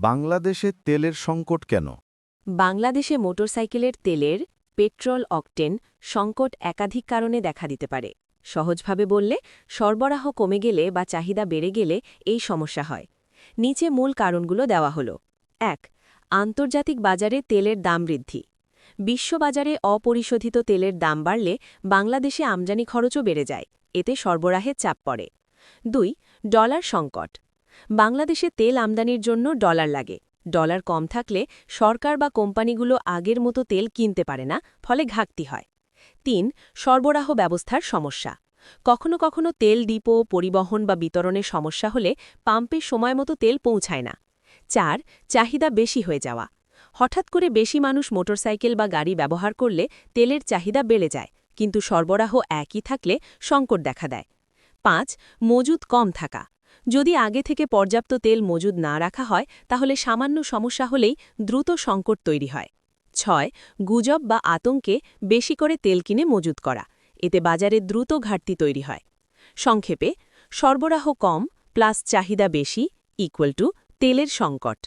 বাংলাদেশে তেলের সংকট কেন? বাংলাদেশে মোটরসাইকেলের তেলের পেট্রোল অকটেন সংকট একাধিক কারণে দেখা দিতে পারে। সহজভাবে বললে, সরবরাহ কমে গেলে বা চাহিদা বেড়ে গেলে এই সমস্যা হয়। নিচে মূল কারণগুলো দেওয়া হল। ১. আন্তর্জাতিক বাজারে তেলের দাম বৃদ্ধি। বিশ্ববাজারে অপরিশোধিত তেলের দাম বাড়লে বাংলাদেশে আমদানি খরচও বেড়ে যায়, এতে সরবরাহে চাপ পড়ে। ২. ডলার সংকট। বাংলাদেশে তেল আমদানির জন্য ডলার লাগে। ডলার কম থাকলে সরকার বা কোম্পানিগুলো আগের মতো তেল কিনতে পারে না, ফলে ঘাটতি হয়। ৩. সরবরাহ ব্যবস্থার সমস্যা। কখনো কখনো তেল ডিপো, পরিবহন বা বিতরণের সমস্যা হলে পাম্পে সময়মতো তেল পৌঁছায় না। ৪. চাহিদা বেশি হয়ে যাওয়া। হঠাৎ করে বেশি মানুষ মোটরসাইকেল বা গাড়ি ব্যবহার করলে তেলের চাহিদা বেড়ে যায়, কিন্তু সরবরাহ একই থাকলে সংকট দেখা দেয়। ৫. মজুদ কম থাকা। যদি আগে থেকে পর্যাপ্ত তেল মজুদ না রাখা হয় তাহলে সামান্য সমস্যা হলেই দ্রুত সংকট তৈরি হয়। ৬. গুজব বা আতঙ্কে বেশি করে তেল কিনে মজুদ করা, এতে বাজারে দ্রুত ঘাটতি তৈরি হয়। সংক্ষেপে, সরবরাহ কম প্লাস চাহিদা বেশি ইকুয়াল টু তেলের সংকট।